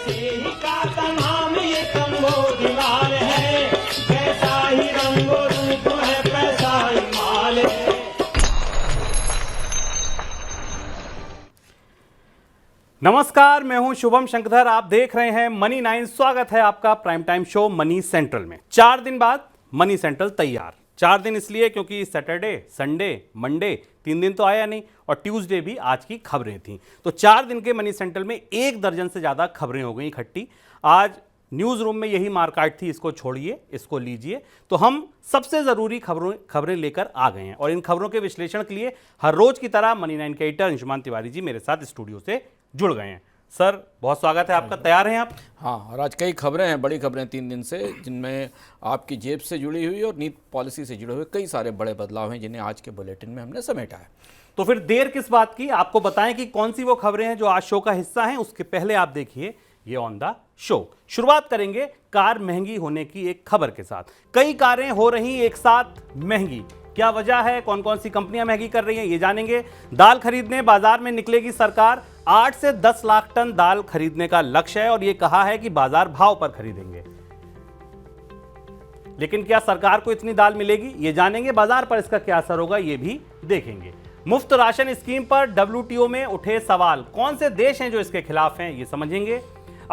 मसीह का तमाम ये तंबो दीवार है, जैसा ही रंगो रूप है पैसा ही माल है। नमस्कार, मैं हूं शुभम शंकरधर। आप देख रहे हैं मनी 9। स्वागत है आपका prime time show money central में। 4 दिन बाद मनी सेंट्रल तैयार। 4 दिन इसलिए क्योंकि सैटरडे, संडे, मंडे 3 दिन तो आया नहीं और ट्यूसडे भी आज की खबरें थीं। तो 4 दिन के मनी सेंट्रल में 1 दर्जन से ज़्यादा खबरें हो गई इकट्ठी। आज न्यूज़ रूम में यही मारकाट थी, इसको छोड़िए, इसको लीजिए। तो हम सबसे ज़रूरी खबरें लेकर आ गए हैं और इन खबरों के विश्लेषण के लिए हर रोज़ की तरह मनी 9 के एडिटर अंशुमान तिवारी जी मेरे साथ स्टूडियो से जुड़ गए हैं। सर, बहुत स्वागत है आपका। तैयार हैं आप? हाँ, और आज कई खबरें हैं, बड़ी खबरें 3 दिन से, जिनमें आपकी जेब से जुड़ी हुई और नीति पॉलिसी से जुड़े हुए कई सारे बड़े बदलाव हैं, जिन्हें आज के बुलेटिन में हमने समेटा है। तो फिर देर किस बात की, आपको बताएं कि कौन सी वो खबरें हैं जो आज शो का हिस्सा हैं। उसके पहले आप देखिए ये ऑन द शो। शुरुआत करेंगे कार महंगी होने की एक खबर के साथ। कई कारें हो रही एक साथ महंगी। क्या वजह है, कौन कौन सी कंपनियां महंगी कर रही हैं, ये जानेंगे। दाल खरीदने बाजार में निकलेगी सरकार। 8 से 10 लाख टन दाल खरीदने का लक्ष्य है और यह कहा है कि बाजार भाव पर खरीदेंगे। लेकिन क्या सरकार को इतनी दाल मिलेगी, ये जानेंगे। बाजार पर इसका क्या असर होगा, ये भी देखेंगे। मुफ्त राशन स्कीम पर WTO में उठे सवाल। कौन से देश हैं जो इसके खिलाफ हैं, ये समझेंगे।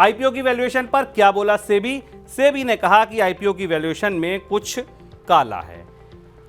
IPO की वैल्यूएशन पर क्या बोला सेबी ने कहा कि IPO की वैल्यूएशन में कुछ काला है।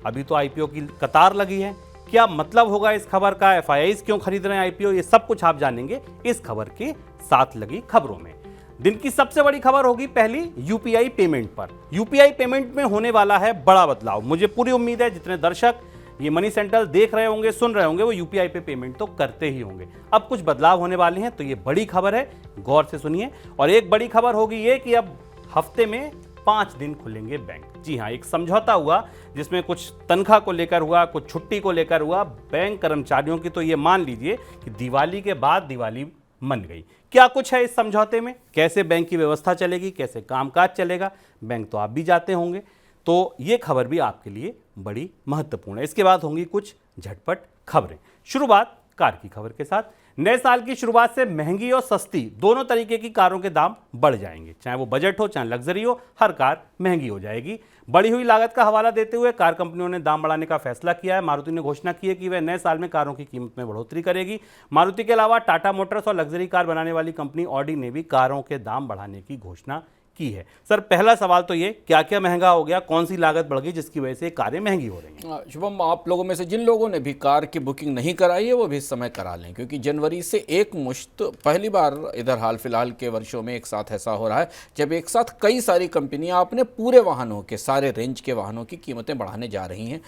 अभी तो IPO की कतार लगी है, क्या मतलब होगा इस खबर का, FIIs क्यों खरीद रहे हैं IPO, ये सब कुछ आप जानेंगे इस खबर के साथ लगी खबरों में। दिन की सबसे बड़ी खबर होगी पहली UPI पेमेंट पर। UPI पेमेंट में होने वाला है बड़ा बदलाव। मुझे पूरी उम्मीद है जितने दर्शक ये मनी सेंट्रल देख रहे होंगे, सुन रहे होंगे, वो UPI पे पेमेंट तो करते ही होंगे। अब कुछ बदलाव होने वाले हैं, तो ये बड़ी खबर है, गौर से सुनिए। और एक बड़ी खबर होगी ये कि अब हफ्ते में 5 दिन खुलेंगे बैंक। जी हाँ, एक समझौता हुआ जिसमें कुछ तनख्वाह को लेकर हुआ, कुछ छुट्टी को लेकर हुआ। बैंक कर्मचारियों की तो ये मान लीजिए कि दिवाली के बाद दिवाली मन गई। क्या कुछ है इस समझौते में, कैसे बैंक की व्यवस्था चलेगी, कैसे कामकाज चलेगा, बैंक तो आप भी जाते होंगे, तो ये खबर भी आपके लिए बड़ी महत्वपूर्ण है। इसके बाद होंगी कुछ झटपट खबरें। शुरुआत कार की खबर के साथ। नए साल की शुरुआत से महंगी और सस्ती दोनों तरीके की कारों के दाम बढ़ जाएंगे। चाहे वो बजट हो, चाहे लग्जरी हो, हर कार महंगी हो जाएगी। बढ़ी हुई लागत का हवाला देते हुए कार कंपनियों ने दाम बढ़ाने का फैसला किया है। मारुति ने घोषणा की है कि वह नए साल में कारों की कीमत में बढ़ोतरी करेगी। मारुति के अलावा टाटा मोटर्स और लग्जरी कार बनाने वाली कंपनी ऑडी ने भी कारों के दाम बढ़ाने की घोषणा की है। सर, पहला सवाल तो ये, क्या क्या महंगा हो गया, कौन सी लागत बढ़ गई जिसकी वजह से कारें महंगी हो रही हैं? शुभम, आप लोगों में से जिन लोगों ने भी कार की बुकिंग नहीं कराई है वो भी इस समय करा लें, क्योंकि जनवरी से एक मुश्त पहली बार इधर हाल फिलहाल के वर्षों में एक साथ ऐसा हो रहा है जब एक साथ कई सारी कंपनियां अपने पूरे वाहनों के, सारे रेंज के वाहनों की कीमतें बढ़ाने जा रही हैं।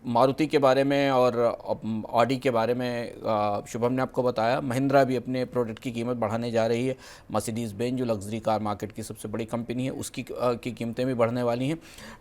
मारुति के बारे में और ऑडी के बारे में शुभम ने आपको बताया। महिंद्रा भी अपने प्रोडक्ट की कीमत बढ़ाने जा रही है। मर्सिडीज बेंज जो लग्जरी कार मार्केट की सबसे बड़ी कंपनी है, उसकी की कीमतें भी बढ़ने वाली हैं।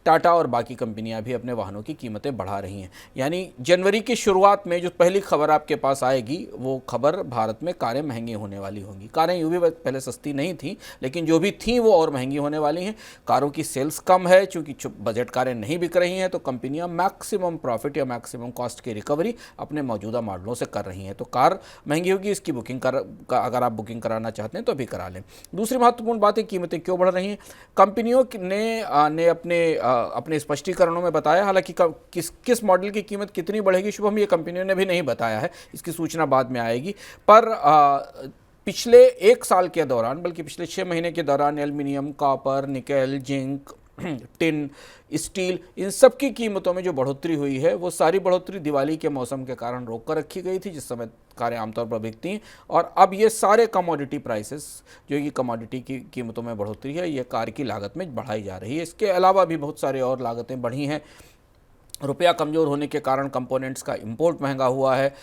टाटा और बाकी कंपनियां भी अपने वाहनों की कीमतें बढ़ा रही हैं। यानी जनवरी की शुरुआत में जो पहली खबर आपके पास आएगी वो खबर भारत में कारें महंगी होने वाली होंगी। कारें यूं भी पहले सस्ती नहीं थी, लेकिन जो भी थी वो और महंगी होने वाली हैं। कारों की सेल्स कम है, चूंकि बजट कारें नहीं बिक रही हैं, तो कंपनियां मैक्सिमम प्रॉफिट या मैक्सिमम कॉस्ट की रिकवरी अपने मौजूदा मॉडलों से कर रही हैं। तो कार महंगी होगी, इसकी बुकिंग अगर आप बुकिंग कराना चाहते हैं तो अभी करा लें। दूसरी महत्वपूर्ण बात है, कीमतें क्यों बढ़ रही हैं। कंपनियों ने अपने स्पष्टीकरणों में बताया, हालांकि किस मॉडल की कीमत कितनी बढ़ेगी शुभम, ये कंपनियों ने भी नहीं बताया है, इसकी सूचना बाद में आएगी। पर पिछले 1 साल के दौरान, बल्कि पिछले 6 महीने के दौरान aluminium, copper, nickel, zinc, tin, steel, इन सब की कीमतों में जो बढ़ोतरी हुई है वो सारी बढ़ोतरी दिवाली के मौसम के कारण रोक कर रखी गई थी, जिस समय कारें आमतौर पर बिकती हैं। और अब ये सारे कमोडिटी प्राइसेस, जो कि कमोडिटी की कीमतों में बढ़ोतरी है, ये कार की लागत में बढ़ाई जा रही है। इसके अलावा भी बहुत सारे और लागतें बढ़ी हैं। रुपया कमज़ोर होने के कारण कंपोनेंट्स का इंपोर्ट महंगा हुआ है।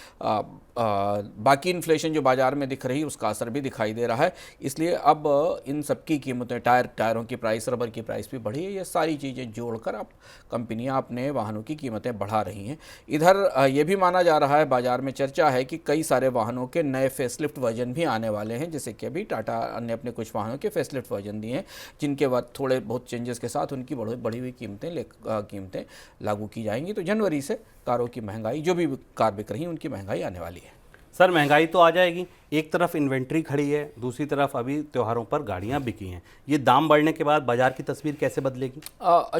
बाकी इन्फ्लेशन जो बाज़ार में दिख रही है उसका असर भी दिखाई दे रहा है। इसलिए अब इन सब की कीमतें, टायरों की प्राइस, रबर की प्राइस भी बढ़ी है। ये सारी चीज़ें जोड़कर अब कंपनियां अपने वाहनों की कीमतें बढ़ा रही हैं। इधर ये भी माना जा रहा है, बाज़ार में चर्चा है कि कई सारे वाहनों के नए फेसलिफ्ट वर्जन भी आने वाले हैं, जैसे कि अभी टाटा ने अपने कुछ वाहनों के फेसलिफ्ट वर्जन दिए हैं, जिनके बाद थोड़े बहुत चेंजेस के साथ उनकी बढ़ी हुई कीमतें लागू की जाएंगी। तो जनवरी से कारों की महंगाई, जो भी कार बिक रही है, उनकी महंगाई आने वाली है। सर महंगाई तो आ जाएगी, एक तरफ इन्वेंट्री खड़ी है, दूसरी तरफ अभी त्योहारों पर गाड़ियां बिकी हैं, ये दाम बढ़ने के बाद बाजार की तस्वीर कैसे बदलेगी?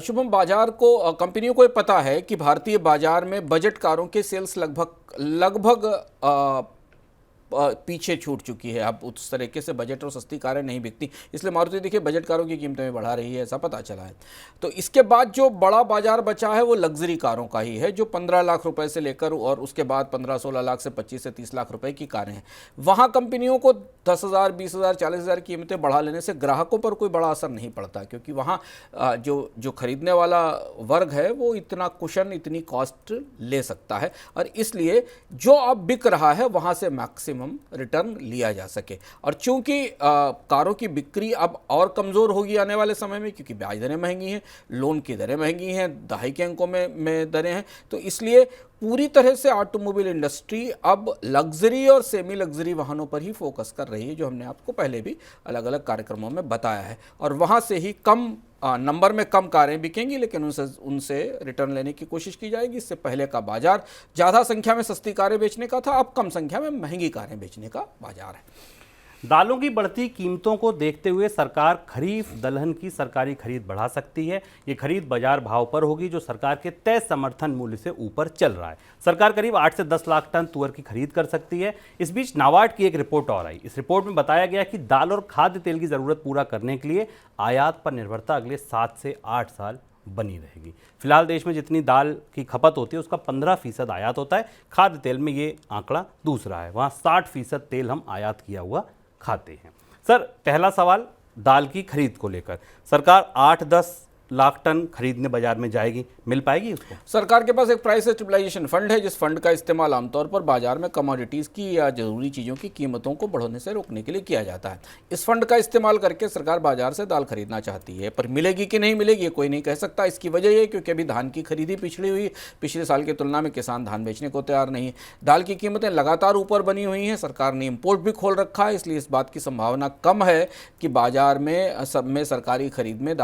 शुभम, बाजार को कंपनियों को ये पता है कि भारतीय बाजार में बजट कारों के सेल्स लगभग पीछे छूट चुकी है। अब उस तरीके से बजट और सस्ती कारें नहीं बिकती, इसलिए मारुति देखिए बजट कारों की कीमतें में बढ़ा रही है, ऐसा पता चला है। तो इसके बाद जो बड़ा बाजार बचा है वो लग्जरी कारों का ही है, जो 15 लाख रुपए से लेकर और उसके बाद 15-16 लाख से 25 से 30 लाख रुपए की कारें हैं। वहाँ कंपनियों को 10,000, 20,000, 40,000 कीमतें बढ़ा लेने से ग्राहकों पर कोई बड़ा असर नहीं पड़ता, क्योंकि वहाँ जो खरीदने वाला वर्ग है वो इतना कुशन, इतनी कॉस्ट ले सकता है, और इसलिए जो अब बिक रहा है वहाँ से मैक्सिमम रिटर्न लिया जा सके। और चूंकि कारों की बिक्री अब और कमज़ोर होगी आने वाले समय में, क्योंकि ब्याज दरें महंगी हैं, लोन की दरें महंगी हैं, दहाई के अंकों में दरें हैं, तो इसलिए पूरी तरह से ऑटोमोबाइल इंडस्ट्री अब लग्जरी और सेमी लग्जरी वाहनों पर ही फोकस कर रही है, जो हमने आपको पहले भी अलग अलग कार्यक्रमों में बताया है। और वहाँ से ही कम नंबर में कम कारें बिकेंगी, लेकिन उनसे रिटर्न लेने की कोशिश की जाएगी। इससे पहले का बाजार ज़्यादा संख्या में सस्ती कारें बेचने का था, अब कम संख्या में महंगी कारें बेचने का बाजार है। दालों की बढ़ती कीमतों को देखते हुए सरकार खरीफ दलहन की सरकारी खरीद बढ़ा सकती है। ये खरीद बाजार भाव पर होगी, जो सरकार के तय समर्थन मूल्य से ऊपर चल रहा है। सरकार करीब 8 से 10 लाख टन तुअर की खरीद कर सकती है। इस बीच नाबार्ड की एक रिपोर्ट और आई। इस रिपोर्ट में बताया गया कि दाल और खाद्य तेल की जरूरत पूरा करने के लिए आयात पर निर्भरता अगले 7 से 8 साल बनी रहेगी। फिलहाल देश में जितनी दाल की खपत होती है उसका 15% आयात होता है। खाद्य तेल में ये आंकड़ा दूसरा है, वहाँ 60% तेल हम आयात किया हुआ खाते हैं। सर पहला सवाल दाल की खरीद को लेकर, सरकार 8-10 लाख टन खरीदने बाजार में जाएगी, मिल पाएगी उसको? सरकार के पास एक प्राइस स्टेबलाइजेशन फंड है, जिस फंड का इस्तेमाल आमतौर पर बाजार में कमोडिटीज़ की या जरूरी चीज़ों की कीमतों को बढ़ने से रोकने के लिए किया जाता है। इस फंड का इस्तेमाल करके सरकार बाजार से दाल खरीदना चाहती है, पर मिलेगी कि नहीं मिलेगी ये कोई नहीं कह सकता। इसकी वजह ये क्योंकि अभी धान की खरीदी पिछड़ी हुई, पिछले साल की तुलना में किसान धान बेचने को तैयार नहीं है। दाल की कीमतें लगातार ऊपर बनी हुई हैं, सरकार ने इम्पोर्ट भी खोल रखा है, इसलिए इस बात की संभावना कम है कि बाजार में सरकारी खरीद में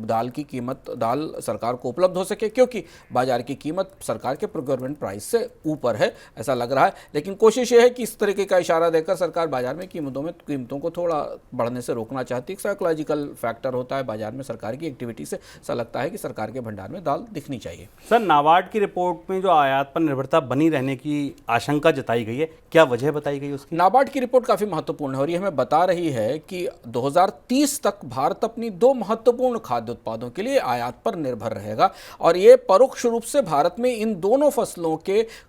दाल की कीमत दाल सरकार को उपलब्ध हो सके, क्योंकि बाजार की कीमत सरकार के प्रोक्योरमेंट प्राइस से ऊपर है, ऐसा लग रहा है। लेकिन कोशिश यह है कि इस तरीके का इशारा देकर सरकार बाजार में कीमतों को थोड़ा बढ़ने से रोकना चाहती है। साइकोलॉजिकल फैक्टर होता है बाजार में सरकार की एक्टिविटी से, ऐसा लगता है कि सरकार के भंडार में दाल दिखनी चाहिए। सर नाबार्ड की रिपोर्ट में जो आयात पर निर्भरता बनी रहने की आशंका जताई गई है, क्या वजह बताई गई उसकी? नाबार्ड की रिपोर्ट काफ़ी महत्वपूर्ण है और ये हमें बता रही है कि 2030 तक भारत अपनी 2 महत्वपूर्ण खाद्य उत्पादों के लिए आयात पर निर्भर रहेगा, और ये परोक्ष रूप से भारत में इन दोनों फसलों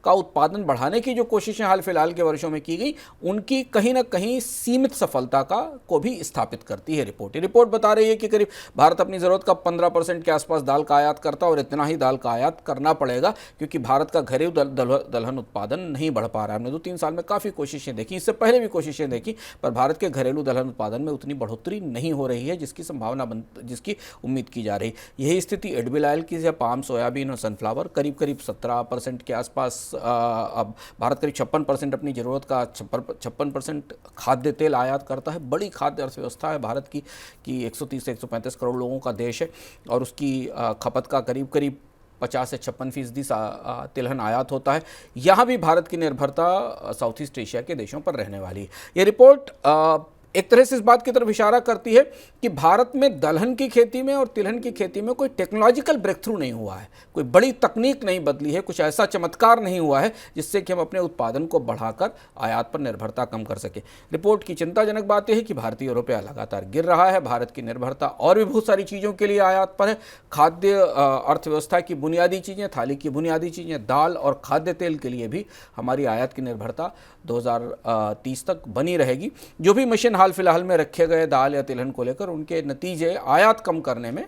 का उत्पादन बढ़ाने की जो कोशिशें हाल फिलहाल के वर्षों में की गई, उनकी कहीं ना कहीं सीमित सफलता को भी स्थापित करती है रिपोर्ट बता रही है कि करीब भारत अपनी ज़रूरत का 15% के आसपास दाल का आयात करता है, और इतना ही दाल का आयात करना पड़ेगा क्योंकि भारत का घरेलू दलहन उत्पादन नहीं बढ़ पा रहा है। हमने 2-3 साल में काफ़ी कोशिशें देखी, इससे पहले भी कोशिशें देखी, पर भारत के घरेलू दलहन उत्पादन में उतनी बढ़ोतरी नहीं हो रही है जिसकी उम्मीद की जा रही। यही स्थिति एडिबल ऑयल की है, पाम, सोयाबीन और सनफ्लावर करीब 17% के आसपास। अब भारत करीब 56% अपनी ज़रूरत का 56% खाद्य तेल आयात करता है। बड़ी खाद्य अर्थव्यवस्था है भारत की 130 से 135 करोड़ लोगों का देश है, और उसकी खपत का करीब 50 से 56% तिलहन आयात होता है। यहाँ भी भारत की निर्भरता साउथ ईस्ट एशिया के देशों पर रहने वाली है। ये रिपोर्ट एक तरह से इस बात की तरफ इशारा करती है कि भारत में दलहन की खेती में और तिलहन की खेती में कोई टेक्नोलॉजिकल ब्रेक थ्रू नहीं हुआ है, कोई बड़ी तकनीक नहीं बदली है, कुछ ऐसा चमत्कार नहीं हुआ है जिससे कि हम अपने उत्पादन को बढ़ाकर आयात पर निर्भरता कम कर सके। रिपोर्ट की चिंताजनक बात यह है कि भारतीय रुपया लगातार गिर रहा है। भारत की निर्भरता और भी बहुत सारी चीज़ों के लिए आयात पर है। खाद्य अर्थव्यवस्था की बुनियादी चीज़ें, थाली की बुनियादी चीज़ें, दाल और खाद्य तेल के लिए भी हमारी आयात की निर्भरता 2030 तक बनी रहेगी। जो भी मशीन हाल फिलहाल में रखे गए दाल या तिलहन को लेकर, उनके नतीजे आयात कम करने में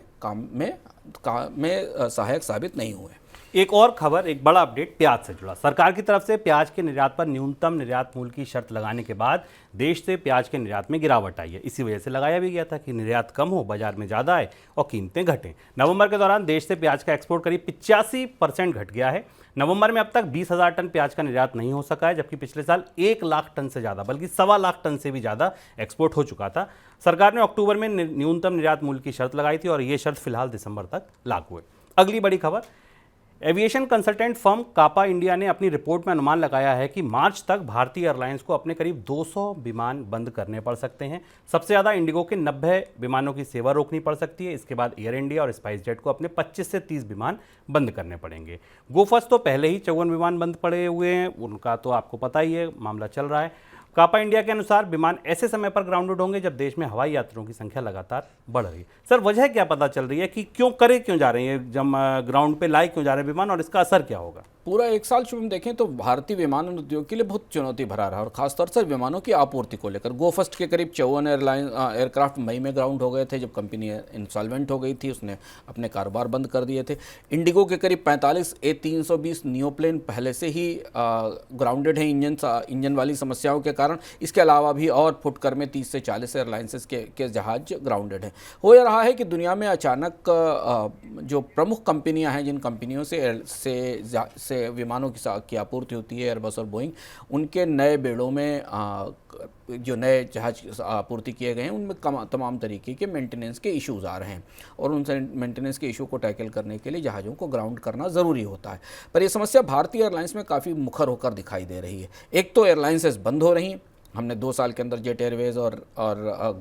सहायक साबित नहीं हुए। एक और खबर, एक बड़ा अपडेट प्याज से जुड़ा। सरकार की तरफ से प्याज के निर्यात पर न्यूनतम निर्यात मूल्य की शर्त लगाने के बाद देश से प्याज के निर्यात में गिरावट आई है। इसी वजह से लगाया भी गया था कि निर्यात कम हो, बाजार में ज़्यादा आए और कीमतें घटें। नवंबर के दौरान देश से प्याज का एक्सपोर्ट करीब 85% घट गया है। नवंबर में अब तक 20,000 टन प्याज का निर्यात नहीं हो सका है, जबकि पिछले साल 1 लाख टन से ज़्यादा, बल्कि 1.25 लाख टन से भी ज़्यादा एक्सपोर्ट हो चुका था। सरकार ने अक्टूबर में न्यूनतम निर्यात मूल्य की शर्त लगाई थी और ये शर्त फिलहाल दिसंबर तक लागू है। अगली बड़ी खबर, एविएशन कंसल्टेंट फर्म कापा इंडिया ने अपनी रिपोर्ट में अनुमान लगाया है कि मार्च तक भारतीय एयरलाइंस को अपने करीब 200 विमान बंद करने पड़ सकते हैं। सबसे ज़्यादा इंडिगो के 90 विमानों की सेवा रोकनी पड़ सकती है। इसके बाद एयर इंडिया और स्पाइस जेट को अपने 25 से 30 विमान बंद करने पड़ेंगे। गोफर्स्ट तो पहले ही 54 विमान बंद पड़े हुए हैं, उनका तो आपको पता ही है, मामला चल रहा है। कापा इंडिया के अनुसार विमान ऐसे समय पर ग्राउंडेड होंगे जब देश में हवाई यात्रियों की संख्या लगातार बढ़ रही है। सर, वजह क्या पता चल रही है कि क्यों जा रहे हैं, जब ग्राउंड पे लाए क्यों जा रहे हैं विमान, और इसका असर क्या होगा? पूरा एक साल शुभ देखें तो भारतीय विमानन उद्योग के लिए बहुत चुनौती भरा रहा और खासतौर से विमानों की आपूर्ति को लेकर। गोफर्स्ट के करीब 54 एयरक्राफ्ट मई में ग्राउंड हो गए थे जब कंपनी इंसॉल्वेंट हो गई थी, उसने अपने कारोबार बंद कर दिए थे। इंडिगो के करीब 45 A320 नियोप्लेन पहले से ही ग्राउंडेड है इंजन वाली समस्याओं के कारण। इसके अलावा भी और फुटकर में 30 से 40 एयरलाइंसेस के जहाज ग्राउंडेड हैं। हो यह रहा है कि दुनिया में अचानक जो प्रमुख कंपनियां हैं, जिन कंपनियों से विमानों की आपूर्ति होती है, एयरबस और बोइंग, उनके नए बेड़ों में जो नए जहाज आपूर्ति किए गए हैं उनमें तमाम तरीके के मेंटेनेंस के इश्यूज़ आ रहे हैं और उन मेंटेनेंस के इशू को टैकल करने के लिए जहाज़ों को ग्राउंड करना ज़रूरी होता है। पर यह समस्या भारतीय एयरलाइंस में काफ़ी मुखर होकर दिखाई दे रही है। एक तो एयरलाइंसेस बंद हो रही हैं, हमने 2 साल के अंदर जेट एयरवेज और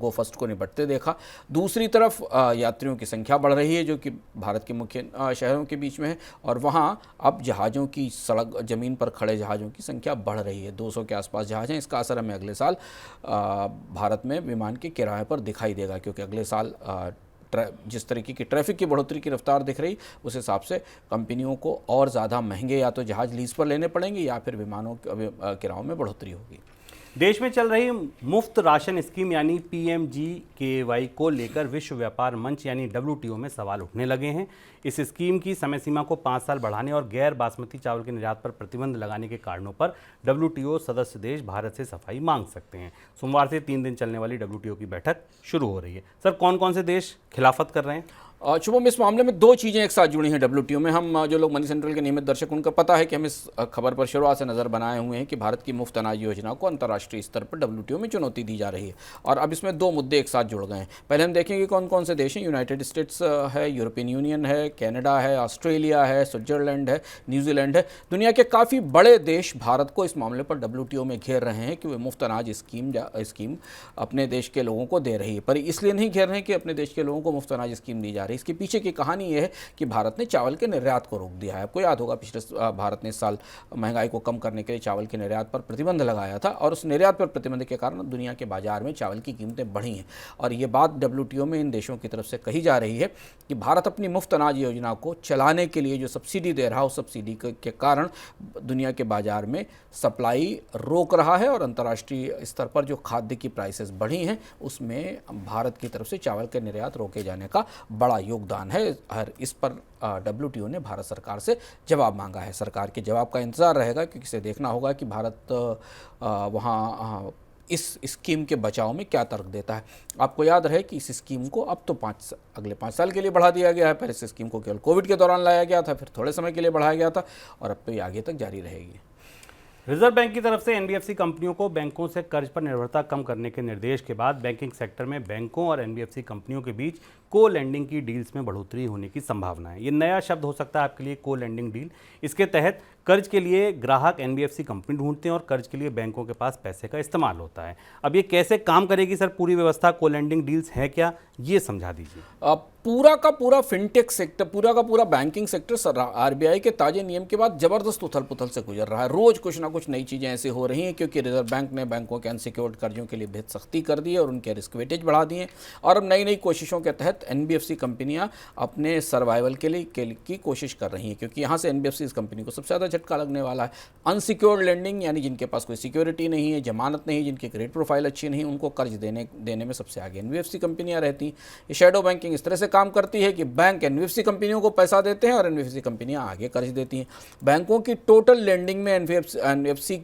गोफर्स्ट को निपटते देखा। दूसरी तरफ यात्रियों की संख्या बढ़ रही है जो कि भारत के मुख्य शहरों के बीच में है, और वहाँ अब जहाज़ों की सड़क ज़मीन पर खड़े जहाज़ों की संख्या बढ़ रही है। 200 के आसपास जहाज़ हैं। इसका असर हमें अगले साल भारत में विमान के किराए पर दिखाई देगा, क्योंकि अगले साल जिस तरीके की ट्रैफिक की बढ़ोतरी की रफ्तार दिख रही, उस हिसाब से कंपनियों को और ज़्यादा महंगे या तो जहाज़ लीज पर लेने पड़ेंगे या फिर विमानों किरायों में बढ़ोतरी होगी। देश में चल रही मुफ्त राशन स्कीम यानी PMGKY को लेकर विश्व व्यापार मंच यानी WTO में सवाल उठने लगे हैं। इस स्कीम की समय सीमा को 5 साल बढ़ाने और गैर बासमती चावल के निर्यात पर प्रतिबंध लगाने के कारणों पर WTO सदस्य देश भारत से सफाई मांग सकते हैं। सोमवार से 3 दिन चलने वाली WTO की बैठक शुरू हो रही है। सर, कौन कौन से देश खिलाफत कर रहे हैं? शुभम, इस मामले में 2 चीज़ें एक साथ जुड़ी हैं WTO में। हम जो लोग मनी सेंट्रल के नियमित दर्शक, उनको पता है कि हम इस खबर पर शुरुआत से नज़र बनाए हुए हैं कि भारत की मुफ्त अनाज योजना को अंतर्राष्ट्रीय स्तर पर WTO में चुनौती दी जा रही है, और अब इसमें 2 मुद्दे एक साथ जुड़ गए हैं। पहले हम देखेंगे कौन कौन से देश हैं। यूनाइटेड स्टेट्स है, यूरोपियन यूनियन है, कनाडा है, ऑस्ट्रेलिया है, स्विट्जरलैंड है, न्यूजीलैंड है। दुनिया के काफ़ी बड़े देश भारत को इस मामले पर WTO में घेर रहे हैं कि वे मुफ्त अनाज स्कीम अपने देश के लोगों को दे रही है। पर इसलिए नहीं घेर रहे हैं कि अपने देश के लोगों को मुफ्त अनाज स्कीम दी जा रही है। इसके पीछे की कहानी यह है कि भारत ने चावल के निर्यात को रोक दिया है। आपको याद होगा पिछले भारत ने इस साल महंगाई को कम करने के लिए चावल के निर्यात पर प्रतिबंध लगाया था, और उस निर्यात पर प्रतिबंध के कारण दुनिया के बाजार में चावल की कीमतें बढ़ी हैं। और ये बात WTO में इन देशों की तरफ से कही जा रही है कि भारत अपनी मुफ्त अनाज योजना को चलाने के लिए जो सब्सिडी दे रहा है, उस सब्सिडी के कारण दुनिया के बाजार में सप्लाई रोक रहा है, और अंतर्राष्ट्रीय स्तर पर जो खाद्य की प्राइसेस बढ़ी हैं उसमें भारत की तरफ से चावल के निर्यात रोके जाने का बड़ा योगदान है। इस पर WTO ने भारत सरकार से जवाब मांगा है। सरकार के जवाब का इंतजार रहेगा, क्योंकि इसे देखना होगा कि भारत वहाँ इस स्कीम के बचाव में क्या तर्क देता है। आपको याद रहे कि इस स्कीम को अब तो अगले 5 साल के लिए बढ़ा दिया गया है। पहले इस स्कीम को केवल कोविड के दौरान लाया गया था, फिर थोड़े समय के लिए बढ़ाया गया था, और अब तो ये आगे तक जारी रहेगी। रिजर्व बैंक की तरफ से NBFC कंपनियों को बैंकों से कर्ज पर निर्भरता कम करने के निर्देश के बाद बैंकिंग सेक्टर में बैंकों और NBFC कंपनियों के बीच को लेंडिंग की डील्स में बढ़ोतरी होने की संभावना है। ये नया शब्द हो सकता है आपके लिए, को लेंडिंग डील। इसके तहत कर्ज के लिए ग्राहक NBFC कंपनी ढूंढते हैं और कर्ज के लिए बैंकों के पास पैसे का इस्तेमाल होता है। अब ये कैसे काम करेगी सर, पूरी व्यवस्था, को लेंडिंग डील्स है क्या, ये समझा दीजिए। पूरा का पूरा फिनटेक सेक्टर, पूरा का पूरा बैंकिंग सेक्टर RBI के ताजे नियम के बाद जबरदस्त उथल पुथल से गुजर रहा है। रोज कुछ ना कुछ नई चीज़ें ऐसी हो रही हैं, क्योंकि रिजर्व बैंक ने बैंकों के अनसिक्योर्ड कर्जों के लिए बेहद सख्ती कर दी है और उनके रिस्क वेटेज बढ़ा दिए, और अब नई नई कोशिशों के तहत NBFC कंपनियां अपने सर्वाइवल के लिए की कोशिश कर रही हैं, क्योंकि यहाँ से NBFC इस कंपनी को सबसे ज़्यादा झटका लगने वाला है। अनसिक्योर्ड लेंडिंग यानी जिनके पास कोई सिक्योरिटी नहीं है, जमानत नहीं, जिनकी क्रेडिट प्रोफाइल अच्छी नहीं, उनको कर्ज देने में सबसे आगे NBFC कंपनियाँ रहती हैं। ये शेडो बैंकिंग इस तरह से काम करती है कि बैंक NBFC कंपनियों को पैसा देते हैं और NBFC कंपनियां आगे कर्ज देती हैं। बैंकों की टोटल लेंडिंग में NBFC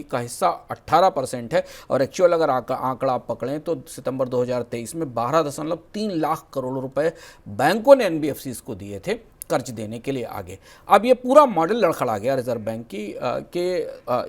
का हिस्सा 18% है, और एक्चुअल अगर आंकड़ा आप पकड़ें तो सितंबर 2023 में 12.3 लाख करोड़ रुपए बैंकों ने NBFCs को दिए थे, कर्ज देने के लिए आगे। अब ये पूरा मॉडल लड़खड़ा गया रिजर्व बैंक के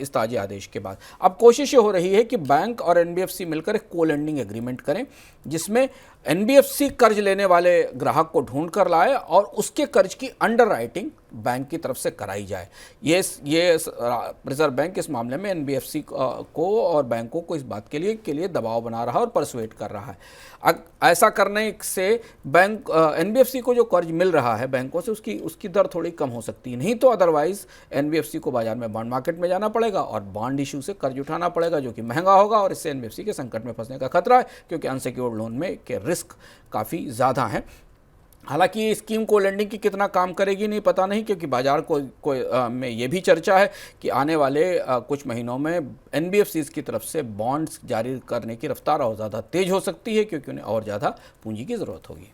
इस ताज़े आदेश के बाद। अब कोशिश ये हो रही है कि बैंक और एनबीएफसी मिलकर एक को लेंडिंग एग्रीमेंट करें, जिसमें एनबीएफसी कर्ज लेने वाले ग्राहक को ढूंढ कर लाए और उसके कर्ज की अंडरराइटिंग बैंक की तरफ से कराई जाए। ये रिजर्व बैंक इस मामले में एनबीएफसी को और बैंकों को इस बात के लिए दबाव बना रहा है और परसुएट कर रहा है। ऐसा करने से बैंक एनबीएफसी को जो कर्ज मिल रहा है बैंकों से उसकी दर थोड़ी कम हो सकती है। नहीं तो अदरवाइज एनबीएफसी को बाजार में बॉन्ड मार्केट में जाना पड़ेगा और बॉन्ड इशू से कर्ज उठाना पड़ेगा, जो कि महंगा होगा और इससे एनबीएफसी के संकट में फंसने का खतरा है, क्योंकि अनसिक्योर्ड लोन में के रिस्क काफ़ी ज़्यादा हैं। हालांकि ये स्कीम को लेंडिंग की कितना काम करेगी नहीं पता नहीं, क्योंकि बाजार में ये भी चर्चा है कि आने वाले कुछ महीनों में एनबीएफसीज की तरफ से बॉन्ड्स जारी करने की रफ्तार और ज़्यादा तेज हो सकती है, क्योंकि उन्हें और ज़्यादा पूंजी की ज़रूरत होगी।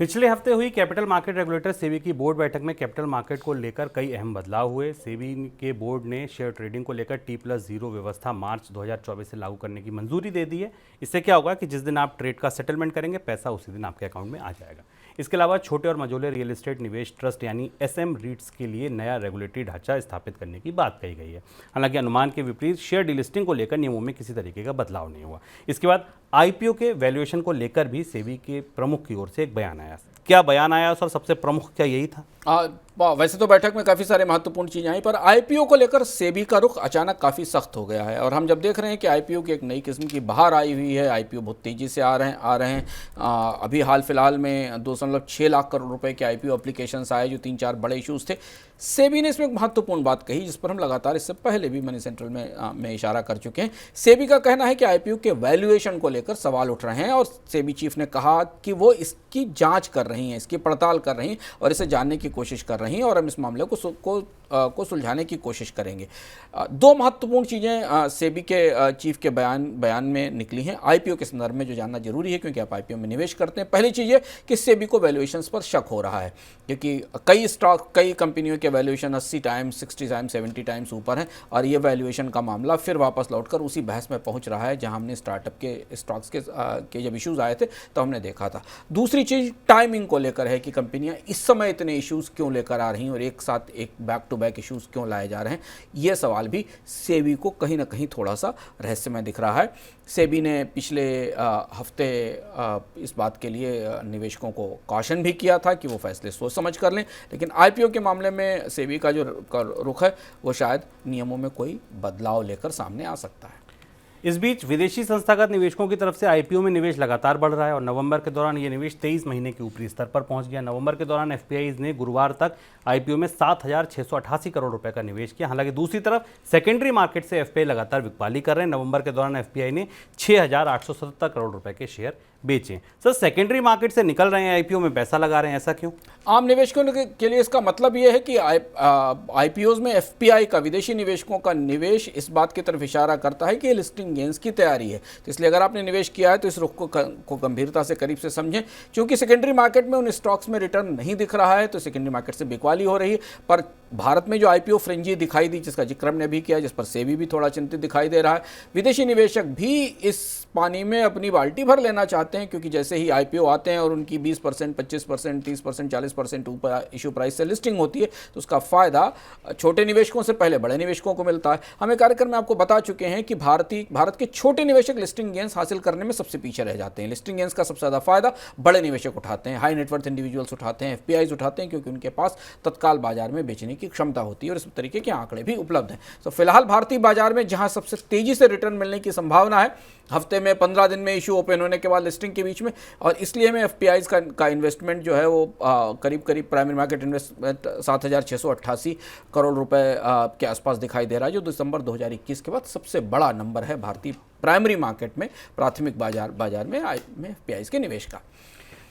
पिछले हफ्ते हुई कैपिटल मार्केट रेगुलेटर सेबी की बोर्ड बैठक में कैपिटल मार्केट को लेकर कई अहम बदलाव हुए। सेबी के बोर्ड ने शेयर ट्रेडिंग को लेकर T+0 व्यवस्था मार्च 2024 से लागू करने की मंजूरी दे दी है। इससे क्या होगा कि जिस दिन आप ट्रेड का सेटलमेंट करेंगे, पैसा उसी दिन आपके अकाउंट में आ जाएगा। इसके अलावा छोटे और मझोले रियल एस्टेट निवेश ट्रस्ट यानी SM रीट्स के लिए नया रेगुलेटरी ढांचा स्थापित करने की बात कही गई है। हालांकि अनुमान के विपरीत शेयर डीलिस्टिंग को लेकर नियमों में किसी तरीके का बदलाव नहीं हुआ। इसके बाद IPO के वैल्यूएशन को लेकर भी सेबी के प्रमुख की ओर से एक बयान आया। क्या बयान आया और सबसे प्रमुख क्या यही था? वैसे तो बैठक में काफ़ी सारे महत्वपूर्ण चीज़ें आई, पर आईपीओ को लेकर सेबी का रुख अचानक काफ़ी सख्त हो गया है। और हम जब देख रहे हैं कि आईपीओ की एक नई किस्म की बहार आई हुई है, आईपीओ बहुत तेज़ी से आ रहे हैं। अभी हाल फिलहाल में 2.6 लाख करोड़ रुपए के आईपीओ एप्लीकेशंस आए, जो 3-4 बड़े इशूज़ थे। सेबी ने इसमें एक महत्वपूर्ण बात कही, जिस पर हम लगातार इससे पहले भी मनी सेंट्रल में इशारा कर चुके हैं। सेबी का कहना है कि आईपीओ के वैल्यूएशन को लेकर सवाल उठ रहे हैं और सेबी चीफ ने कहा कि वो इसकी जांच कर रही हैं, इसकी पड़ताल कर रही हैं और इसे जानने की कोशिश कर रही हैं और हम इस मामले को सुलझाने की कोशिश करेंगे। दो महत्वपूर्ण चीज़ें सेबी के चीफ के बयान में निकली हैं आईपीओ के संदर्भ में, जो जानना जरूरी है, क्योंकि आप आईपीओ में निवेश करते हैं। पहली चीज़ ये कि सेबी को वैल्यूएशंस पर शक हो रहा है, क्योंकि कई कंपनियों के वैल्यूएशन 80 टाइम्स, 60 टाइम्स, 70 टाइम्स ऊपर है और ये वैल्यूएशन का मामला फिर वापस लौटकर उसी बहस में पहुंच रहा है जहां हमने स्टार्टअप के स्टॉक्स के जब इश्यूज आए थे तो हमने देखा था। दूसरी चीज़ टाइमिंग को लेकर है कि कंपनियां इस समय इतने इश्यूज क्यों लेकर आ रही हैं और एक साथ एक बैक टू बैक इश्यूज क्यों लाए जा रहे हैं। यह सवाल भी सेबी को कहीं ना कहीं थोड़ा सा रहस्यमय दिख रहा है। सेबी ने पिछले हफ्ते इस बात के लिए निवेशकों को कॉशन भी किया था कि वो फैसले सोच समझ कर लें, लेकिन आईपीओ के मामले में सेबी का जो रुख है वो शायद नियमों में कोई बदलाव लेकर सामने आ सकता है। इस बीच विदेशी संस्थागत निवेशकों की तरफ से आईपीओ में निवेश लगातार बढ़ रहा है और नवंबर के दौरान ये निवेश 23 महीने के ऊपरी स्तर पर पहुंच गया। नवंबर के दौरान एफपीआईज ने गुरुवार तक आईपीओ में 7,688 करोड़ रुपए का निवेश किया। हालांकि दूसरी तरफ सेकेंडरी मार्केट से एफपीआई लगातार बिकवाली कर रहे हैं। नवंबर के दौरान एफपीआई ने 6,877 करोड़ रुपए के शेयर बेचे। सर, सेकेंडरी मार्केट से निकल रहे हैं, आईपीओ में पैसा लगा रहे हैं, ऐसा क्यों? आम निवेशकों के लिए इसका मतलब यह है कि आईपीओज में एफपीआई का, विदेशी निवेशकों का निवेश इस बात की तरफ इशारा करता है कि लिस्टिंग गेन्स की तैयारी है। तो इसलिए अगर आपने निवेश किया है तो इस रुख को गंभीरता से करीब से समझें। क्योंकि सेकेंडरी मार्केट में उन स्टॉक्स में रिटर्न नहीं दिख रहा है तो सेकेंडरी मार्केट से बिकवाली हो रही है। पर भारत में जो आईपीओ फ्रेंजी दिखाई दी, जिसका जिक्र हमने भी किया, जिस पर सेबी भी थोड़ा चिंतित दिखाई दे रहा है, विदेशी निवेशक भी इस पानी में अपनी बाल्टी भर लेना चाहते हैं। क्योंकि जैसे ही आईपीओ आते हैं और उनकी 20%, 25%, 30%, 40% ऊपर इशू प्राइस से लिस्टिंग होती है तो उसका फायदा छोटे निवेशकों से पहले बड़े निवेशकों को मिलता है। हमें कार्यक्रम में आपको बता चुके हैं कि भारत के छोटे निवेशक लिस्टिंग गेन्स हासिल करने में सबसे पीछे रह जाते हैं। लिस्टिंग गेन्स का सबसे ज़्यादा फायदा बड़े निवेशक उठाते हैं, हाई नेटवर्थ इंडिविजुअल्स उठाते हैं, एफपीआईज उठाते हैं, क्योंकि उनके पास तत्काल बाजार में बेचने की क्षमता होती है और इस तरीके के आंकड़े भी उपलब्ध हैं। तो फिलहाल भारतीय बाजार में जहां सबसे तेजी से रिटर्न मिलने की संभावना है, हफ्ते में 15 दिन में इशू ओपन होने के बाद लिस्टिंग के बीच में, और इसलिए में एफपीआईज का इन्वेस्टमेंट जो है वो करीब प्राइमरी मार्केट इन्वेस्टमेंट 7,688 करोड़ रुपए के आसपास दिखाई दे रहा है, जो दिसंबर 2021 के बाद सबसे बड़ा नंबर है भारतीय प्राइमरी मार्केट में, प्राथमिक बाजार में एफपीआईज के निवेश का।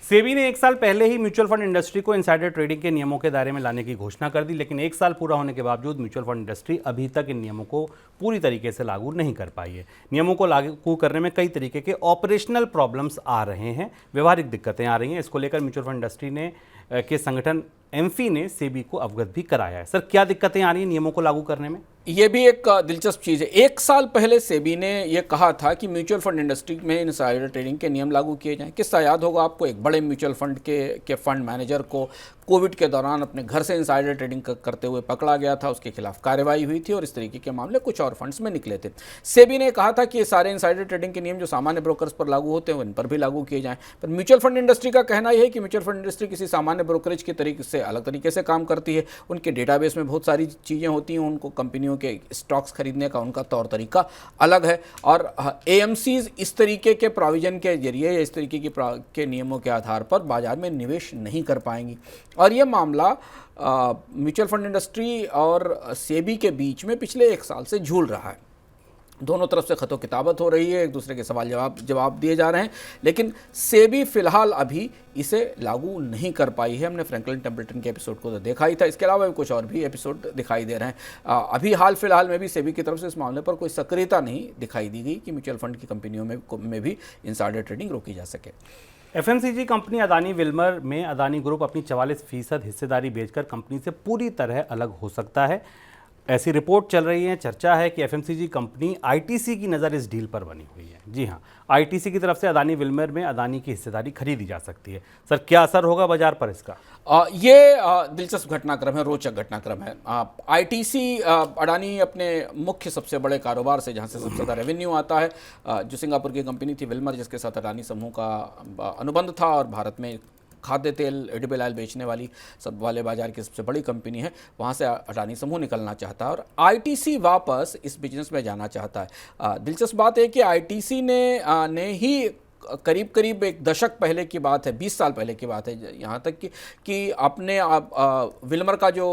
सेबी ने 1 साल पहले ही म्यूचुअल फंड इंडस्ट्री को इनसाइडर ट्रेडिंग के नियमों के दायरे में लाने की घोषणा कर दी, लेकिन 1 साल पूरा होने के बावजूद म्यूचुअल फंड इंडस्ट्री अभी तक इन नियमों को पूरी तरीके से लागू नहीं कर पाई है। नियमों को लागू करने में कई तरीके के ऑपरेशनल प्रॉब्लम्स आ रहे हैं, व्यवहारिक दिक्कतें आ रही हैं। इसको लेकर म्यूचुअल फंड इंडस्ट्री के संगठन एम्फी ने सेबी को अवगत भी कराया है। सर, क्या दिक्कतें आ रही हैं नियमों को लागू करने में? ये भी एक दिलचस्प चीज़ है। एक साल पहले सेबी ने यह कहा था कि म्यूचुअल फंड इंडस्ट्री में इनसाइडर ट्रेडिंग के नियम लागू किए जाएं। किस्सा याद होगा आपको, एक बड़े म्यूचुअल फंड के फंड मैनेजर को कोविड के दौरान अपने घर से इनसाइडर ट्रेडिंग करते हुए पकड़ा गया था, उसके खिलाफ कार्रवाई हुई थी और इस तरीके के मामले कुछ और फंड्स में निकले थे। सेबी ने कहा था कि ये सारे इनसाइडर ट्रेडिंग के नियम जो सामान्य ब्रोकर्स पर लागू होते हैं इन पर भी लागू किए जाएं। पर म्यूचुअल फंड इंडस्ट्री का कहना यह है कि म्यूचुअल फंड इंडस्ट्री किसी सामान्य ब्रोकरेज के तरीके से अलग तरीके से काम करती है। उनके डेटाबेस में बहुत सारी चीज़ें होती हैं, उनको कंपनियों के स्टॉक्स खरीदने का उनका तौर तरीका अलग है और एएमसीज इस तरीके के प्रोविजन के जरिए या इस तरीके के नियमों के आधार पर बाजार में निवेश नहीं कर पाएंगी। और ये मामला म्यूचुअल फंड इंडस्ट्री और सेबी के बीच में पिछले एक साल से झूल रहा है। दोनों तरफ से खतो किताबत हो रही है, एक दूसरे के सवाल जवाब दिए जा रहे हैं, लेकिन सेबी फिलहाल अभी इसे लागू नहीं कर पाई है। हमने फ्रैंकलिन टेम्पल्टन के एपिसोड को तो देखा ही था, इसके अलावा भी कुछ और भी एपिसोड दिखाई दे रहे हैं। अभी हाल फिलहाल में भी सेबी की तरफ से इस मामले पर कोई सक्रियता नहीं दिखाई दी गई कि म्यूचुअल फंड की कंपनियों में भी इनसाइडर ट्रेडिंग रोकी जा सके। एफएमसीजी कंपनी अदानी विल्मर में अदानी ग्रुप अपनी 44% हिस्सेदारी बेचकर कंपनी से पूरी तरह अलग हो सकता है। ऐसी रिपोर्ट चल रही है, चर्चा है कि एफएमसीजी कंपनी आईटीसी की नज़र इस डील पर बनी हुई है। जी हां, आईटीसी की तरफ से अदानी विल्मर में अदानी की हिस्सेदारी खरीदी जा सकती है। सर, क्या असर होगा बाजार पर इसका? ये दिलचस्प घटनाक्रम है, रोचक घटनाक्रम है। आईटीसी अडानी अपने मुख्य सबसे बड़े कारोबार से, जहां से सबसे ज़्यादा रेवेन्यू आता है, जो सिंगापुर की कंपनी थी विल्मर, जिसके साथ अडानी समूह का अनुबंध था और भारत में खाद्य तेल, एडिबल ऑयल बेचने वाली सब वाले बाजार की सबसे बड़ी कंपनी है, वहाँ से अडानी समूह निकलना चाहता है और आईटीसी वापस इस बिजनेस में जाना चाहता है। दिलचस्प बात है कि आईटीसी ने ही करीब करीब एक दशक पहले की बात है, 20 साल पहले की बात है यहाँ तक कि अपने विल्मर का जो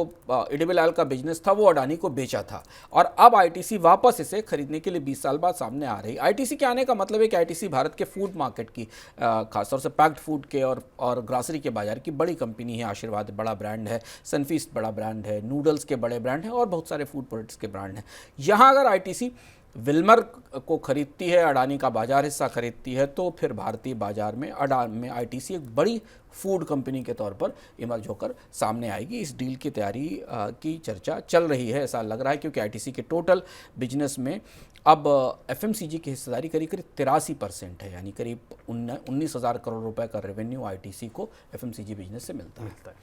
एडिबल ऑयल का बिजनेस था वो अडानी को बेचा था और अब आईटीसी वापस इसे खरीदने के लिए 20 साल बाद सामने आ रही। आईटीसी के आने का मतलब है कि आईटीसी भारत के फूड मार्केट की, खासतौर से पैक्ड फूड के और ग्रॉसरी के बाजार की बड़ी कंपनी है। आशीर्वाद बड़ा ब्रांड है, सनफीस्ट बड़ा ब्रांड है, नूडल्स के बड़े ब्रांड हैं और बहुत सारे फूड प्रोडक्ट्स के ब्रांड हैं। यहाँ अगर आईटीसी विल्मर को खरीदती है, अडानी का बाजार हिस्सा खरीदती है, तो फिर भारतीय बाजार में आईटीसी एक बड़ी फूड कंपनी के तौर पर इमर्ज होकर सामने आएगी। इस डील की तैयारी की चर्चा चल रही है, ऐसा लग रहा है, क्योंकि आईटीसी के टोटल बिजनेस में अब एफएमसीजी की हिस्सेदारी करीब 83% है, यानी करीब 19,000 करोड़ रुपए का रेवेन्यू आईटीसी को एफएमसीजी बिजनेस से मिलता है।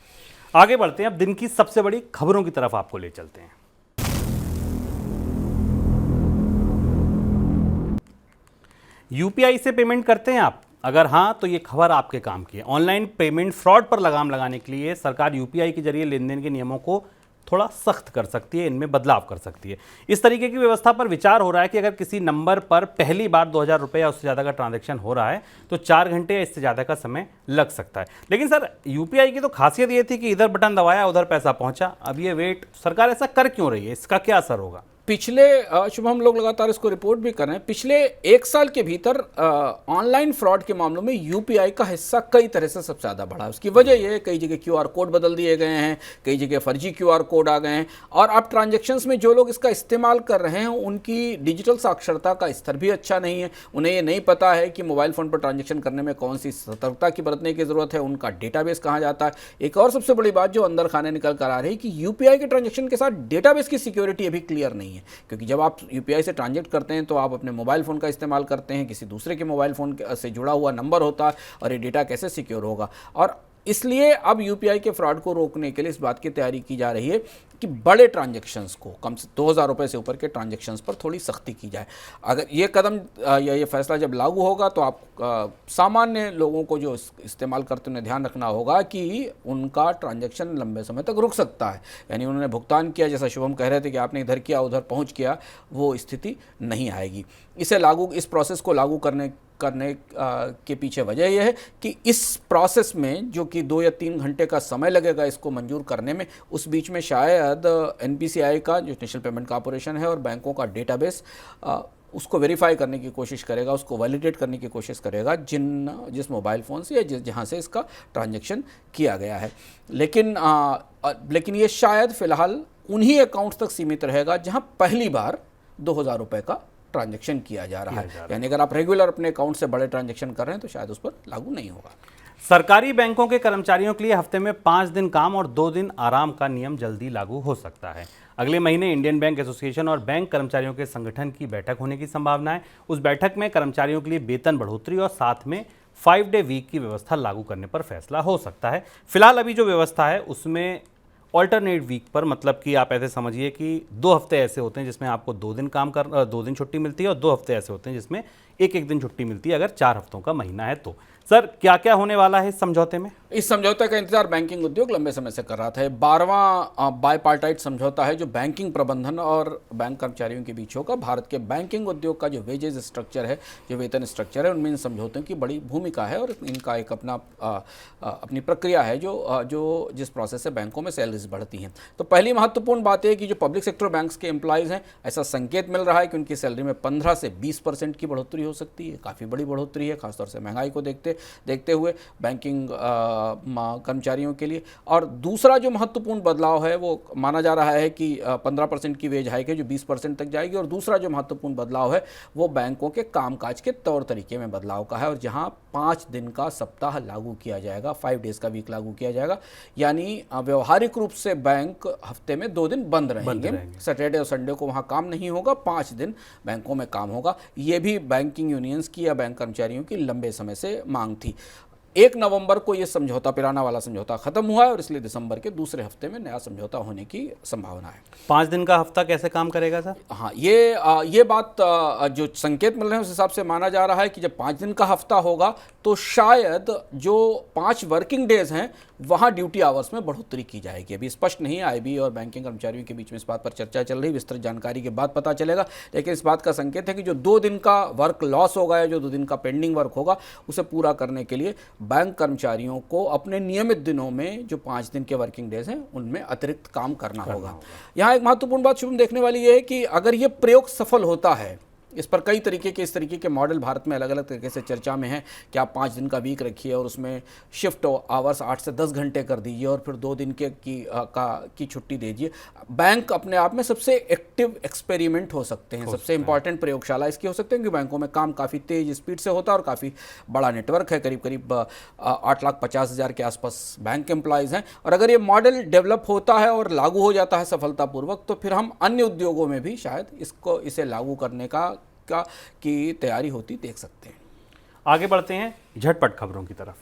आगे बढ़ते हैं, अब दिन की सबसे बड़ी खबरों की तरफ आपको ले चलते हैं। यूपीआई से पेमेंट करते हैं आप? अगर हाँ, तो ये खबर आपके काम की है। ऑनलाइन पेमेंट फ्रॉड पर लगाम लगाने के लिए सरकार यूपीआई के जरिए लेनदेन के नियमों को थोड़ा सख्त कर सकती है, इनमें बदलाव कर सकती है। इस तरीके की व्यवस्था पर विचार हो रहा है कि अगर किसी नंबर पर पहली बार 2,000 रुपये या उससे ज़्यादा का ट्रांजैक्शन हो रहा है तो 4 घंटे या इससे ज़्यादा का समय लग सकता है। लेकिन सर, यूपीआई की तो खासियत ये थी कि इधर बटन दबाया उधर पैसा पहुंचा। अब ये वेट, सरकार ऐसा कर क्यों रही है? इसका क्या असर होगा? पिछले शुभ हम लोग लगातार इसको रिपोर्ट भी कर रहे हैं, पिछले एक साल के भीतर ऑनलाइन फ्रॉड के मामलों में यूपीआई का हिस्सा कई तरह से सबसे ज़्यादा बढ़ा है। उसकी वजह यह है, कई जगह क्यूआर कोड बदल दिए गए हैं, कई जगह फर्जी क्यूआर कोड आ गए हैं और अब ट्रांजैक्शंस में जो लोग इसका इस्तेमाल कर रहे हैं उनकी डिजिटल साक्षरता का स्तर भी अच्छा नहीं है। उन्हें ये नहीं पता है कि मोबाइल फ़ोन पर ट्रांजैक्शन करने में कौन सी सतर्कता की बरतने की ज़रूरत है, उनका डेटाबेस कहाँ जाता है। एक और सबसे बड़ी बात जो अंदर खाने निकल कर आ रही है कि यूपीआई के ट्रांजैक्शन के साथ डेटाबेस की सिक्योरिटी अभी क्लियर नहीं है, क्योंकि जब आप यूपीआई से ट्रांजैक्ट करते हैं तो आप अपने मोबाइल फ़ोन का इस्तेमाल करते हैं, किसी दूसरे के मोबाइल फ़ोन से जुड़ा हुआ नंबर होता है और ये डेटा कैसे सिक्योर होगा। और इसलिए अब यूपीआई के फ्रॉड को रोकने के लिए इस बात की तैयारी की जा रही है कि बड़े ट्रांजैक्शंस को, कम से 2,000 रुपये से ऊपर के ट्रांजैक्शंस पर थोड़ी सख्ती की जाए। अगर ये कदम या ये फैसला जब लागू होगा तो आप सामान्य लोगों को जो इस्तेमाल करते उन्हें ध्यान रखना होगा कि उनका ट्रांजैक्शन लंबे समय तक रुक सकता है। यानी उन्होंने भुगतान किया, जैसा शुभम कह रहे थे कि आपने इधर किया उधर पहुँच किया, वो स्थिति नहीं आएगी। इस प्रोसेस को लागू करने के पीछे वजह यह है कि इस प्रोसेस में जो कि 2 या 3 घंटे का समय लगेगा इसको मंजूर करने में, उस बीच में शायद एनपीसीआई का, जो नेशनल पेमेंट कॉर्पोरेशन है, और बैंकों का डेटाबेस उसको वेरीफाई करने की कोशिश करेगा, उसको वैलिडेट करने की कोशिश करेगा जिस मोबाइल फ़ोन से या जहाँ से इसका ट्रांजैक्शन किया गया है। लेकिन ये शायद फ़िलहाल उन्हीं अकाउंट्स तक सीमित रहेगा जहाँ पहली बार 2,000 रुपये का ट्रांजैक्शन किया जा रहा है। यानी अगर आप रेगुलर अपने अकाउंट से बड़े ट्रांजैक्शन कर रहे हैं तो शायद उस पर लागू नहीं होगा। सरकारी बैंकों के कर्मचारियों के लिए हफ्ते में 5 दिन काम और 2 दिन आराम का नियम जल्दी लागू हो सकता है। अगले महीने इंडियन बैंक एसोसिएशन और बैंक कर्मचारियों के संगठन की बैठक होने की संभावना है। उस बैठक में कर्मचारियों के लिए वेतन बढ़ोतरी और साथ में 5 डे वीक की व्यवस्था लागू करने पर फैसला हो सकता है। फिलहाल अभी जो व्यवस्था है उसमें ऑल्टरनेट वीक पर, मतलब कि आप ऐसे समझिए कि 2 हफ्ते ऐसे होते हैं जिसमें आपको 2 दिन छुट्टी मिलती है और 2 हफ्ते ऐसे होते हैं जिसमें एक दिन छुट्टी मिलती है अगर 4 हफ्तों का महीना है तो। सर, क्या क्या होने वाला है इस समझौते में? इस समझौते का इंतजार बैंकिंग उद्योग लंबे समय से कर रहा था। 12वां बायपार्टाइट समझौता है जो बैंकिंग प्रबंधन और बैंक कर्मचारियों के बीच होगा। भारत के बैंकिंग उद्योग का जो वेजेज स्ट्रक्चर है, जो वेतन स्ट्रक्चर है, उनमें इन समझौतों की बड़ी भूमिका है और इनका एक अपनी प्रक्रिया है जो जिस प्रोसेस से बैंकों में सैलरीज बढ़ती हैं। तो पहली महत्वपूर्ण बात है कि जो पब्लिक सेक्टर बैंक्स के एम्प्लॉयज़ हैं, ऐसा संकेत मिल रहा है कि उनकी सैलरी में 15 से 20% की बढ़ोतरी हो सकती है। काफ़ी बड़ी बढ़ोतरी है, खासतौर से महंगाई को देखते हुए बैंकिंग कर्मचारियों के लिए। और दूसरा जो महत्वपूर्ण बदलाव है वो माना जा रहा है कि 15% की वेज हाइक है जो 20% तक जाएगी। और दूसरा जो महत्वपूर्ण बदलाव है वो बैंकों के कामकाज के तौर तरीके में बदलाव का है और जहां 5 दिन का सप्ताह लागू किया जाएगा, 5 डेज का वीक लागू किया जाएगा। यानी व्यवहारिक रूप से बैंक हफ्ते में 2 दिन बंद रहेंगे। सैटरडे और संडे को वहां काम नहीं होगा, 5 दिन बैंकों में काम होगा। ये भी बैंकिंग यूनियंस की या बैंक कर्मचारियों की लंबे समय से मांग थी। 1 नवंबर को ये समझौता, पुराना वाला समझौता खत्म हुआ है और इसलिए दिसंबर के दूसरे हफ्ते में नया समझौता होने की संभावना है। 5 दिन का हफ्ता कैसे काम करेगा सर? हाँ, ये बात जो संकेत मिल रहे हैं उस हिसाब से माना जा रहा है कि जब 5 दिन का हफ्ता होगा तो शायद जो 5 वर्किंग डेज हैं वहाँ ड्यूटी आवर्स में बढ़ोतरी की जाएगी। अभी स्पष्ट नहीं है, आईबी और बैंकिंग कर्मचारियों के बीच में इस बात पर चर्चा चल रही, विस्तृत जानकारी के बाद पता चलेगा। लेकिन इस बात का संकेत है कि जो 2 दिन का वर्क लॉस होगा या जो 2 दिन का पेंडिंग वर्क होगा उसे पूरा करने के लिए बैंक कर्मचारियों को अपने नियमित दिनों में जो 5 दिन के वर्किंग डेज हैं उनमें अतिरिक्त काम करना होगा। यहाँ एक महत्वपूर्ण बात शुभम देखने वाली ये है कि अगर ये प्रयोग सफल होता है, इस पर कई तरीके के इस तरीके के मॉडल भारत में अलग अलग तरीके से चर्चा में है कि आप 5 दिन का वीक रखिए और उसमें शिफ्ट आवर्स 8 से 10 घंटे कर दीजिए और फिर 2 दिन की छुट्टी दीजिए। बैंक अपने आप में सबसे एक्टिव एक्सपेरिमेंट हो सकते हैं, सबसे इंपॉर्टेंट प्रयोगशाला इसकी हो सकते हैं क्योंकि बैंकों में काम काफ़ी तेज स्पीड से होता है और काफ़ी बड़ा नेटवर्क है। करीब 8,50,000 के आसपास बैंक एम्प्लॉयज़ हैं। और अगर ये मॉडल डेवलप होता है और लागू हो जाता है सफलतापूर्वक तो फिर हम अन्य उद्योगों में भी शायद इसे लागू करने की तैयारी होती देख सकते हैं। आगे बढ़ते हैं झटपट खबरों की तरफ।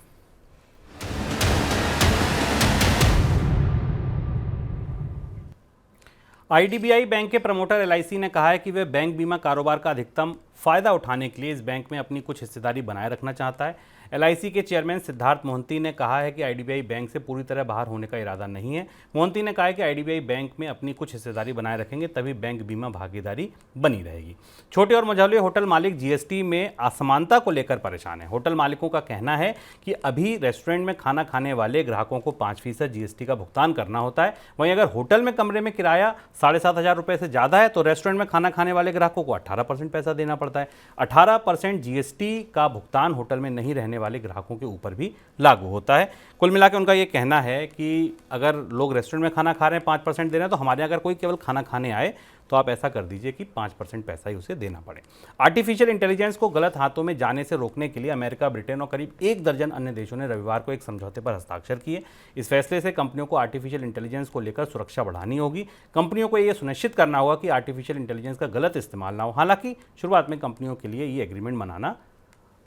आईडीबीआई बैंक के प्रमोटर एलआईसी ने कहा है कि वे बैंक बीमा कारोबार का अधिकतम फायदा उठाने के लिए इस बैंक में अपनी कुछ हिस्सेदारी बनाए रखना चाहता है। एलआईसी के चेयरमैन सिद्धार्थ मोहंती ने कहा है कि आईडीबीआई बैंक से पूरी तरह बाहर होने का इरादा नहीं है। मोहंती ने कहा है कि आईडीबीआई बैंक में अपनी कुछ हिस्सेदारी बनाए रखेंगे, तभी बैंक बीमा भागीदारी बनी रहेगी। छोटे और मझौले होटल मालिक जीएसटी में असमानता को लेकर परेशान हैं। होटल मालिकों का कहना है कि अभी रेस्टोरेंट में खाना खाने वाले ग्राहकों को 5% जीएसटी का भुगतान करना होता है। वहीं अगर होटल में कमरे में किराया 7,500 रुपये से ज़्यादा है तो रेस्टोरेंट में खाना खाने वाले ग्राहकों को 18% पैसा देना पड़ता है। 18% जीएसटी का भुगतान होटल में नहीं रहने वाले ग्राहकों के ऊपर भी लागू होता है। कुल मिलाकर उनका ये कहना है कि अगर लोग रेस्टोरेंट में खाना खा रहे हैं 5% दे रहे हैं तो हमारे यहाँ अगर कोई केवल खाना खाने आए तो आप ऐसा कर दीजिए कि 5% पैसा ही उसे देना पड़े। आर्टिफिशियल इंटेलिजेंस को गलत हाथों में जाने से रोकने के लिए अमेरिका, ब्रिटेन और करीब 1 दर्जन अन्य देशों ने रविवार को एक समझौते पर हस्ताक्षर किए। इस फैसले से कंपनियों को आर्टिफिशियल इंटेलिजेंस को लेकर सुरक्षा बढ़ानी होगी। कंपनियों को यह सुनिश्चित करना होगा कि आर्टिफिशियल इंटेलिजेंस का गलत इस्तेमाल ना हो। हालांकि शुरुआत में कंपनियों के लिए ये एग्रीमेंट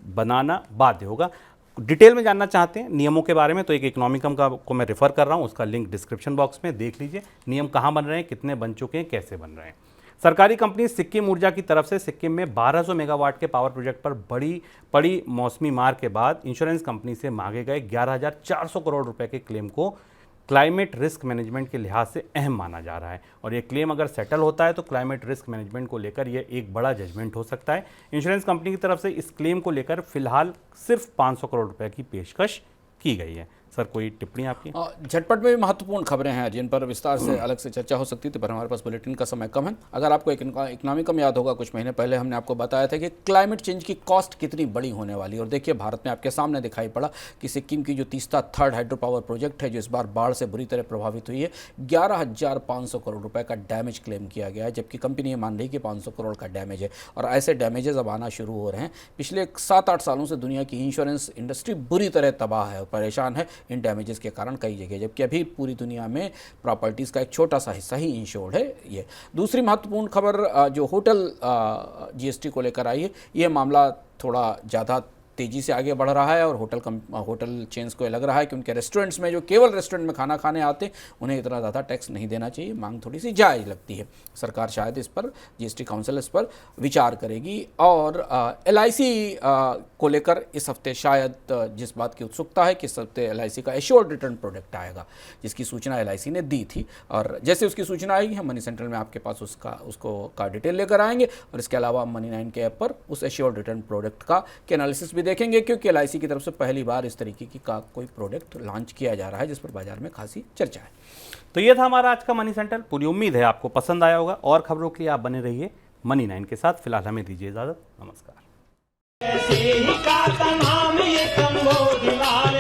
बनाना बाध्य होगा। डिटेल में जानना चाहते हैं नियमों के बारे में तो एक इकोनॉमिकम को मैं रेफर कर रहा हूं, उसका लिंक डिस्क्रिप्शन बॉक्स में देख लीजिए। नियम कहां बन रहे हैं, कितने बन चुके हैं, कैसे बन रहे हैं। सरकारी कंपनी सिक्किम ऊर्जा की तरफ से सिक्किम में 1200 मेगावाट के पावर प्रोजेक्ट पर बड़ी मौसमी मार के बाद इंश्योरेंस कंपनी से मांगे गए 11,400 करोड़ रुपए के क्लेम को क्लाइमेट रिस्क मैनेजमेंट के लिहाज से अहम माना जा रहा है और ये क्लेम अगर सेटल होता है तो क्लाइमेट रिस्क मैनेजमेंट को लेकर ये एक बड़ा जजमेंट हो सकता है। इंश्योरेंस कंपनी की तरफ से इस क्लेम को लेकर फिलहाल सिर्फ 500 करोड़ रुपए की पेशकश की गई है। सर कोई टिप्पणी आपकी? झटपट में भी महत्वपूर्ण खबरें हैं जिन पर विस्तार से अलग से चर्चा हो सकती थी, पर हमारे पास बुलेटिन का समय कम है। अगर आपको इकोनॉमिकम याद होगा, कुछ महीने पहले हमने आपको बताया था कि क्लाइमेट चेंज की कॉस्ट कितनी बड़ी होने वाली है। और देखिए भारत में आपके सामने दिखाई पड़ा कि सिक्किम की जो Teesta third hydro power project है, जो इस बार बाढ़ से बुरी तरह प्रभावित हुई है, 11,500 करोड़ रुपए का डैमेज क्लेम किया गया है, जबकि कंपनी ये मान रही है कि 500 करोड़ का डैमेज है। और ऐसे डैमेजेस अब आना शुरू हो रहे हैं। पिछले 7-8 सालों से दुनिया की इंश्योरेंस इंडस्ट्री बुरी तरह तबाह है और परेशान है इन डैमेजेस के कारण कई जगह, जबकि अभी पूरी दुनिया में प्रॉपर्टीज़ का एक छोटा सा हिस्सा ही इंश्योर्ड है। ये दूसरी महत्वपूर्ण खबर जो होटल जीएसटी को लेकर आई है, ये मामला थोड़ा ज़्यादा तेज़ी से आगे बढ़ रहा है और होटल चेन्स को लग रहा है कि उनके रेस्टोरेंट्स में जो केवल रेस्टोरेंट में खाना खाने आते हैं उन्हें इतना ज़्यादा टैक्स नहीं देना चाहिए। मांग थोड़ी सी जायज़ लगती है। सरकार शायद इस पर जीएसटी काउंसिल इस पर विचार करेगी। और एलआईसी को लेकर इस हफ्ते शायद जिस बात की उत्सुकता है कि इस हफ्ते एलआईसी का एश्योर्ड रिटर्न प्रोडक्ट आएगा, जिसकी सूचना एलआईसी ने दी थी। और जैसे उसकी सूचना आएगी हम मनी सेंट्रल में आपके पास उसका डिटेल लेकर आएंगे। और इसके अलावा मनी 9 के ऐप पर उस एश्योर्ड रिटर्न प्रोडक्ट का एनालिसिस भी देखेंगे, क्योंकि एलआईसी की तरफ से पहली बार इस तरीके की का कोई प्रोडक्ट लॉन्च किया जा रहा है जिस पर बाजार में खासी चर्चा है। तो ये था हमारा आज का मनी सेंट्रल। पूरी उम्मीद है आपको पसंद आया होगा। और खबरों के लिए आप बने रहिए मनी 9 के साथ। फिलहाल हमें दीजिए इजाजत। नमस्कार। ऐसे ही का तमाम ये कम वो दिवार